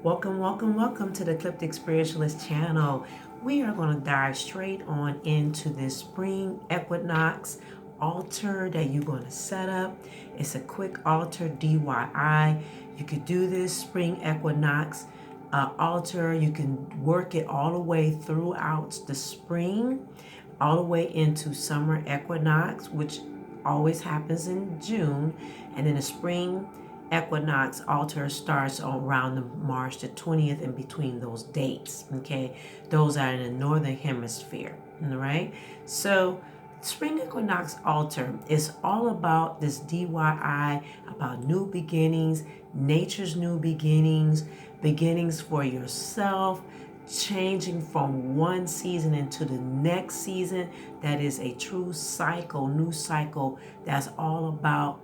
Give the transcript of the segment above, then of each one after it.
Welcome, welcome, welcome to the Ecliptic Spiritualist channel. We are going to dive straight on into this spring equinox altar that you're going to set up. It's a quick altar, D.Y.I. You could do this spring equinox altar. You can work it all the way throughout the spring, all the way into summer equinox, which always happens in June, and then the spring equinox altar starts around March the 20th, in between those dates. Okay, those are in the northern hemisphere. All right, so spring equinox altar is all about this D.Y.I, about new beginnings, nature's new beginnings, beginnings for yourself, changing from one season into the next season. That is a true cycle, new cycle, that's all about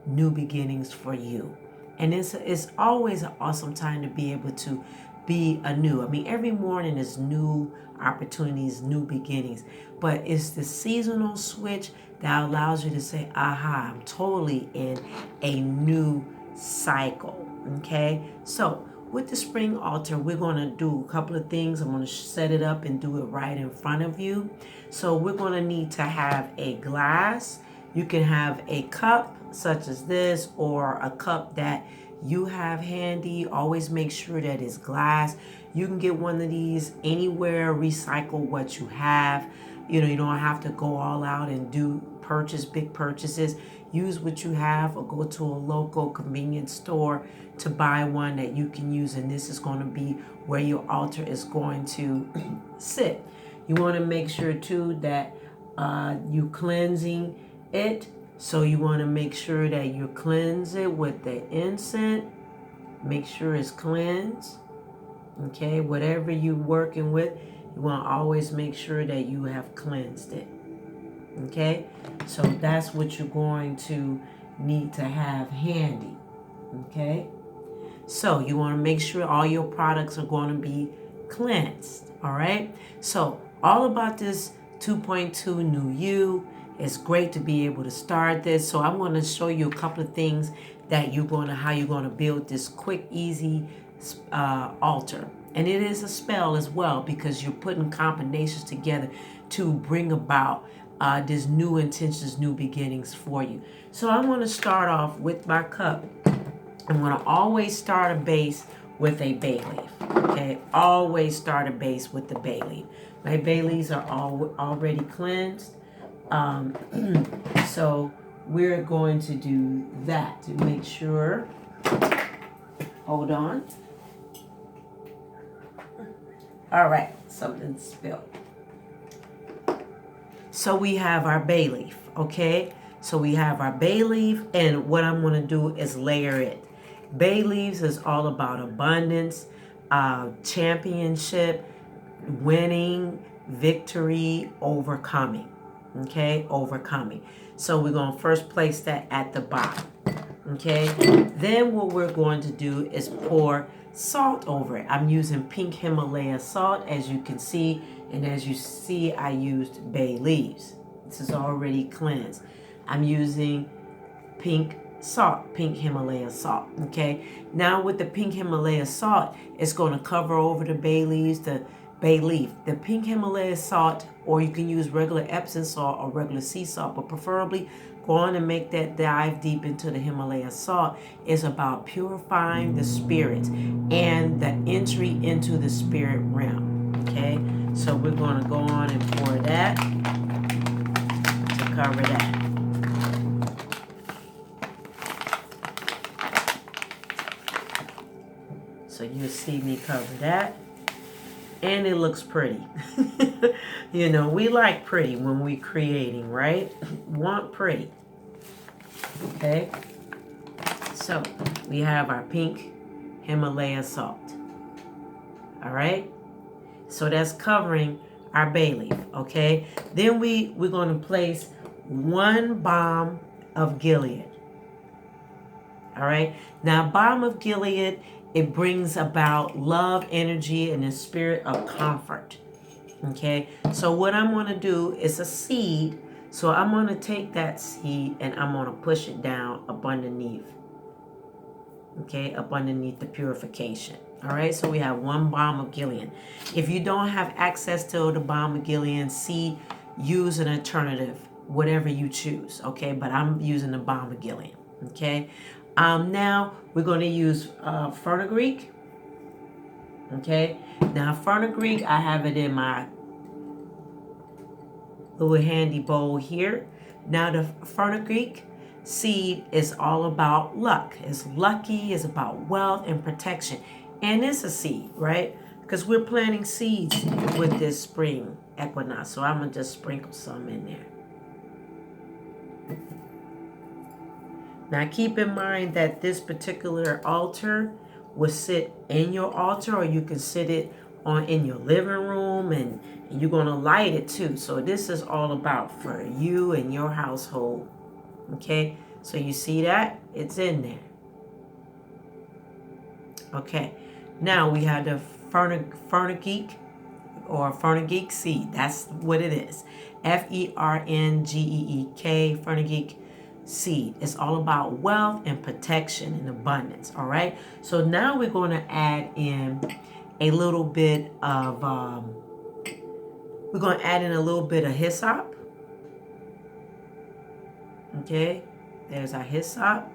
new beginnings for you. And it's always an awesome time to be able to be anew. I mean, every morning is new opportunities, new beginnings, but it's the seasonal switch that allows you to say, aha, I'm totally in a new cycle. Okay, so with the spring altar, we're going to do a couple of things. I'm going to set it up and do it right in front of you. So we're going to need to have a glass. You can have a cup such as this, or a cup that you have handy. Always make sure that it's glass. You can get one of these anywhere, recycle what you have. You know, you don't have to go all out and do big purchases. Use what you have, or go to a local convenience store to buy one that you can use, and this is going to be where your altar is going to sit. You want to make sure too that you cleansing it. So you want to make sure that you cleanse it with the incense. Make sure it's cleansed. Okay, whatever you're working with, you want to always make sure that you have cleansed it. Okay, so that's what you're going to need to have handy. Okay, so you want to make sure all your products are going to be cleansed. All right, so all about this 2.2 new you. It's great to be able to start this. So I'm going to show you a couple of things that how you're going to build this quick, easy altar. And it is a spell as well, because you're putting combinations together to bring about this new intentions, new beginnings for you. So I'm going to start off with my cup. I'm going to always start a base with a bay leaf. Okay, always start a base with the bay leaf. My bay leaves are already cleansed. So we're going to do that to make sure. Hold on. All right, something spilled. So we have our bay leaf, okay? So we have our bay leaf, and what I'm going to do is layer it. Bay leaves is all about abundance, championship, winning, victory, overcoming. Okay, overcoming. So we're going to first place that at the bottom. Okay, then what we're going to do is pour salt over it. I'm using pink Himalaya salt, as you can see, and as you see, I used bay leaves. This is already cleansed. I'm using pink salt, pink Himalaya salt. Okay, now with the pink Himalaya salt, it's going to cover over the bay leaves, the bay leaf. The pink Himalaya salt, or you can use regular Epsom salt or regular sea salt, but preferably go on and make that dive deep into the Himalaya salt, is about purifying the spirit and the entry into the spirit realm. Okay, so we're going to go on and pour that to cover that. So you'll see me cover that. And it looks pretty. You know, we like pretty when we're creating, right? Want pretty. Okay. So we have our pink Himalaya salt. All right. So that's covering our bay leaf. Okay. Then we're going to place one balm of Gilead. All right. Now, balm of Gilead, it brings about love, energy, and a spirit of comfort. Okay, so what I'm going to do is a seed. So I'm going to take that seed and I'm going to push it down up underneath. Okay, up underneath the purification. All right, so we have one balm of Gilead. If you don't have access to the balm of Gilead seed, use an alternative, whatever you choose, okay? But I'm using the balm of Gilead, okay? Now we're going to use fenugreek, okay? Now fenugreek, I have it in my little handy bowl here. Now the fenugreek seed is all about luck. It's lucky, it's about wealth and protection. And it's a seed, right? Because we're planting seeds with this spring equinox. So I'm going to just sprinkle some in there. Now keep in mind that this particular altar will sit in your altar, or you can sit it on in your living room, and you're going to light it too. So this is all about for you and your household. Okay, so you see that? It's in there. Okay, now we have the fenugreek or fenugreek seed. That's what it is. Fengeek, fenugreek seed. It's all about wealth and protection and abundance. All right, so now we're going to add in a little bit of hyssop. Okay, there's our hyssop.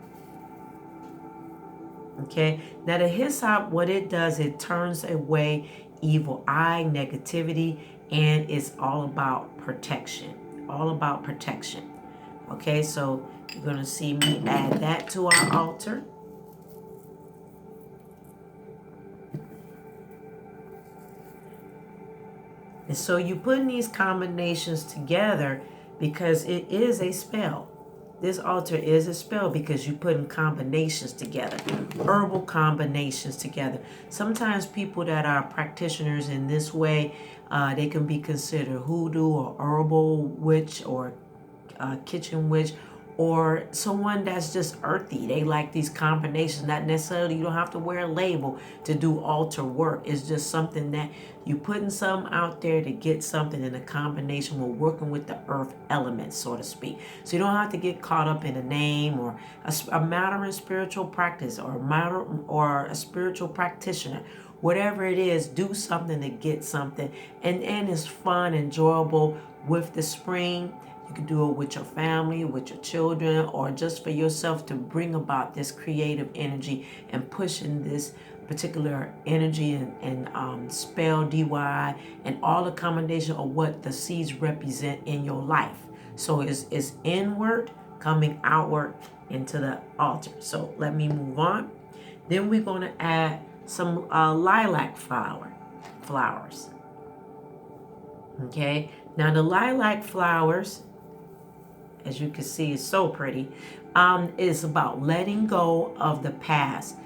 Okay, now the hyssop, what it does, it turns away evil eye, negativity, and it's all about protection. All about protection. Okay, so you're going to see me add that to our altar. And so you putting these combinations together because it is a spell. This altar is a spell because you're putting combinations together, herbal combinations together. Sometimes people that are practitioners in this way, they can be considered hoodoo or herbal witch or kitchen witch, or someone that's just earthy. They like these combinations. Not necessarily, you don't have to wear a label to do altar work. It's just something that you putting something out there to get something in a combination. We're working with the earth elements, so to speak. So you don't have to get caught up in a name or a matter in spiritual practice or a spiritual practitioner. Whatever it is, do something to get something. And it's fun, enjoyable with the spring. You can do it with your family, with your children, or just for yourself to bring about this creative energy and pushing this particular energy and spell D.Y.I and all the combination of what the seeds represent in your life. So it's inward coming outward into the altar. So let me move on. Then we're going to add some lilac flowers. Okay, now the lilac flowers, as you can see, is so pretty. Is about letting go of the past.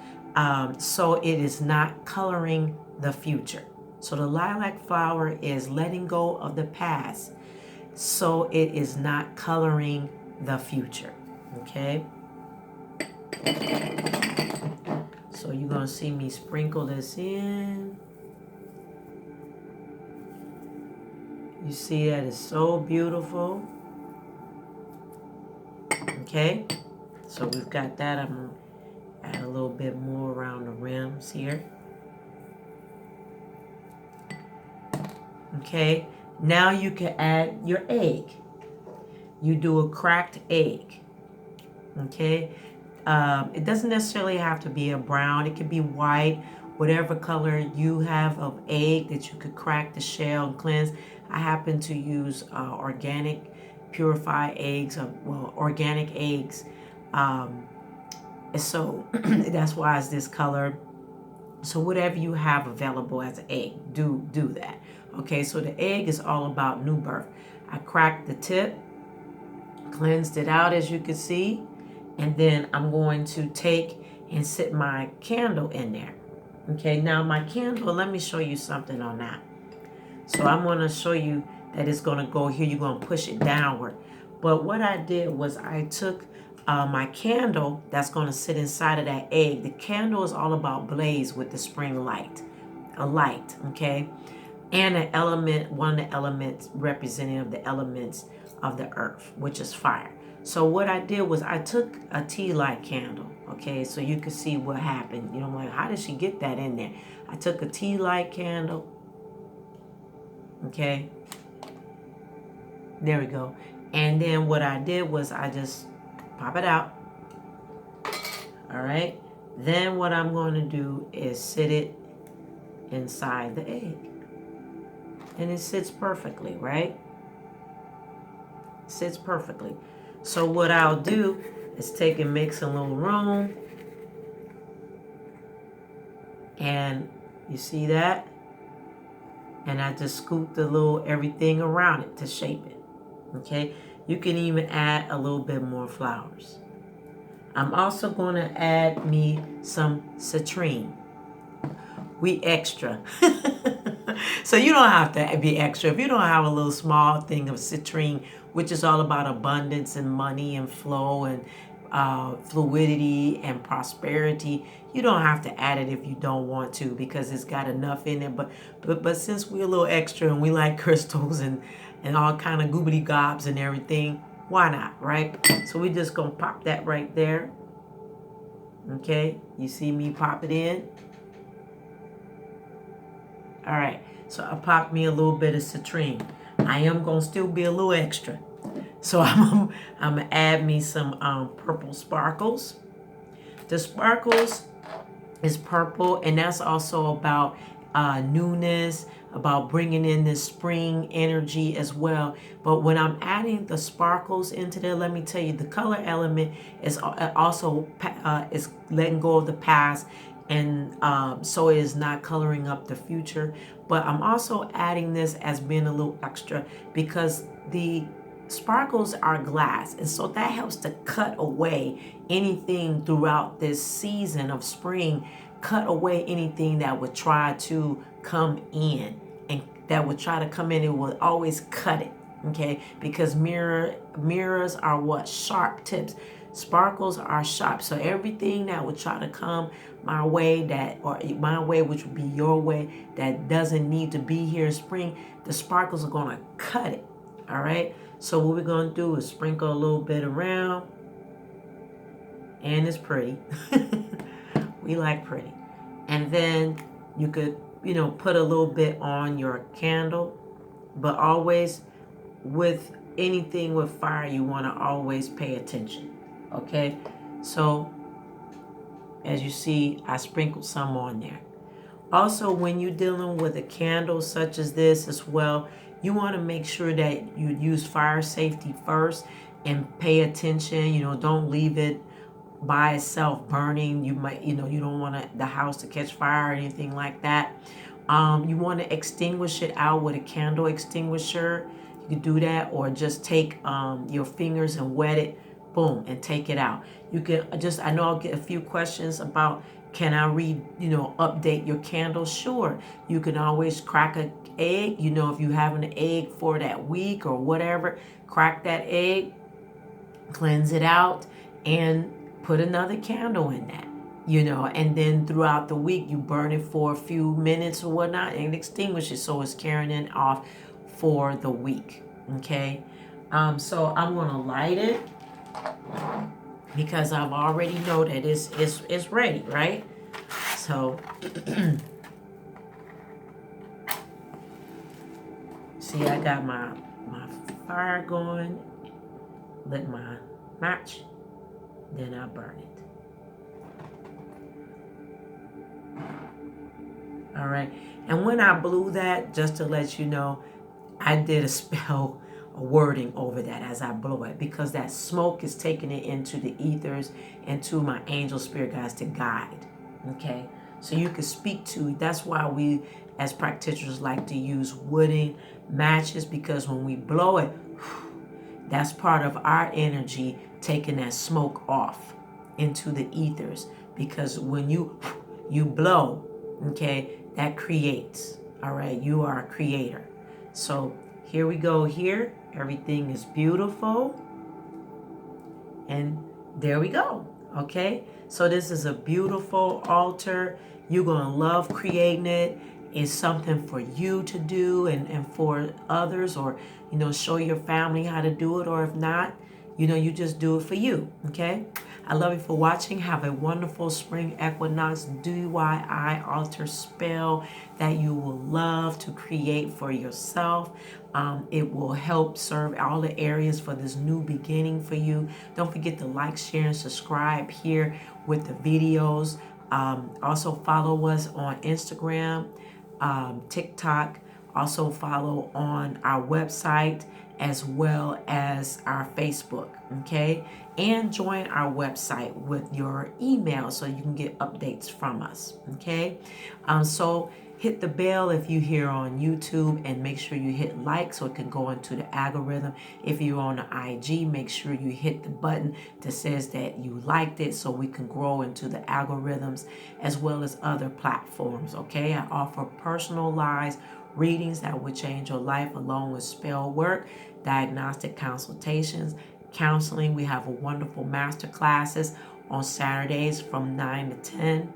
So it is not coloring the future. So the lilac flower is letting go of the past. So it is not coloring the future. Okay. So you're going to see me sprinkle this in. You see that it's so beautiful. Okay, so we've got that. I'm going to add a little bit more around the rims here. Okay, now you can add your egg. You do a cracked egg. Okay, it doesn't necessarily have to be a brown. It could be white, whatever color you have of egg that you could crack the shell and cleanse. I happen to use organic purified eggs, organic eggs. So that's why it's this color. So whatever you have available as an egg, do that. Okay, so the egg is all about new birth. I cracked the tip, cleansed it out as you can see, and then I'm going to take and sit my candle in there. Okay, now my candle, let me show you something on that. So I'm going to show you that it's going to go here. You're going to push it downward. But what I did was I took my candle that's going to sit inside of that egg. The candle is all about blaze with the spring light, a light, okay? And an element, one of the elements representative of the elements of the earth, which is fire. So what I did was I took a tea light candle, okay? So you could see what happened. You know, like, how did she get that in there? I took a tea light candle. Okay. There we go. And then what I did was I just pop it out. All right. Then what I'm going to do is sit it inside the egg. And it sits perfectly, right? Sits perfectly. So what I'll do is take and make some little room. And you see that? And I just scoop the little everything around it to shape it. Okay? You can even add a little bit more flowers. I'm also going to add me some citrine. We extra. So you don't have to be extra. If you don't have a little small thing of citrine, which is all about abundance and money and flow and fluidity and prosperity, you don't have to add it if you don't want to, because it's got enough in it. But since we're a little extra and we like crystals and all kind of goobity gobs and everything, why not, right? So we're just gonna pop that right there. Okay, you see me pop it in. All right, so I popped me a little bit of citrine. I am gonna still be a little extra, so I'm gonna add me some purple sparkles. The sparkles is purple, and that's also about newness, about bringing in this spring energy as well. But when I'm adding the sparkles into there, let me tell you, the color element is also is letting go of the past, and so it is not coloring up the future. But I'm also adding this as being a little extra because the sparkles are glass, and so that helps to cut away anything throughout this season of spring, cut away anything that would try to come in, and that would try to come in, it will always cut it. Okay, because mirrors are what? Sharp tips. Sparkles are sharp, so everything that would try to come my way, my way, which would be your way, that doesn't need to be here in spring, the sparkles are going to cut it. All right, so what we're going to do is sprinkle a little bit around, and it's pretty. We like pretty. And then you could, put a little bit on your candle, but always with anything with fire, you want to always pay attention. Okay, so as you see, I sprinkled some on there. Also, when you're dealing with a candle such as this as well, you want to make sure that you use fire safety first and pay attention. Don't leave it by itself burning. You might, you don't want the house to catch fire or anything like that. You want to extinguish it out with a candle extinguisher. You can do that, or just take your fingers and wet it, boom, and take it out. You can I know I'll get a few questions about, can I update your candle? Sure. You can always crack an egg, if you have an egg for that week or whatever, crack that egg, cleanse it out, and put another candle in that, and then throughout the week, you burn it for a few minutes or whatnot and extinguish it, so it's carrying it off for the week. Okay. So I'm going to light it, because I've already know that it's ready, right? So see, I got my fire going, lit my match, then I burn it. All right, and when I blew that, just to let you know, I did a spell, a wording over that as I blow it, because that smoke is taking it into the ethers and to my angel spirit guides to guide. Okay, so you can speak to, that's why we as practitioners like to use wooden matches, because when we blow it, that's part of our energy taking that smoke off into the ethers, because when you blow, okay, that creates. All right, you are a creator. So here we go here. Everything is beautiful. And there we go. Okay, so this is a beautiful altar. You're going to love creating it. It's something for you to do and for others, or show your family how to do it, or if not, You just do it for you, okay? I love you for watching. Have a wonderful spring equinox D.Y.I altar spell that you will love to create for yourself. It will help serve all the areas for this new beginning for you. Don't forget to like, share, and subscribe here with the videos. Also follow us on Instagram, TikTok. Also follow on our website as well as our Facebook, okay? And join our website with your email so you can get updates from us, okay? So hit the bell if you're here on YouTube, and make sure you hit like so it can go into the algorithm. If you're on the IG, make sure you hit the button that says that you liked it so we can grow into the algorithms as well as other platforms, okay? I offer personalized readings that will change your life, along with spell work, diagnostic consultations, counseling. We have a wonderful master classes on Saturdays from 9 to 10.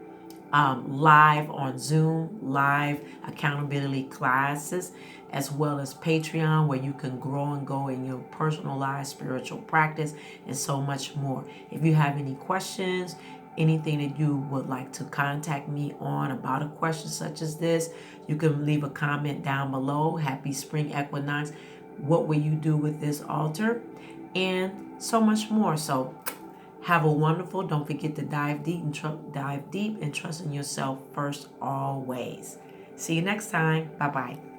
Live on Zoom, live accountability classes, as well as Patreon, where you can grow and go in your personalized spiritual practice, and so much more. If you have any questions, anything that you would like to contact me on about a question such as this, you can leave a comment down below. Happy spring equinox. What will you do with this altar? And so much more. So have a wonderful, don't forget to dive deep and trust in yourself first always. See you next time. Bye-bye.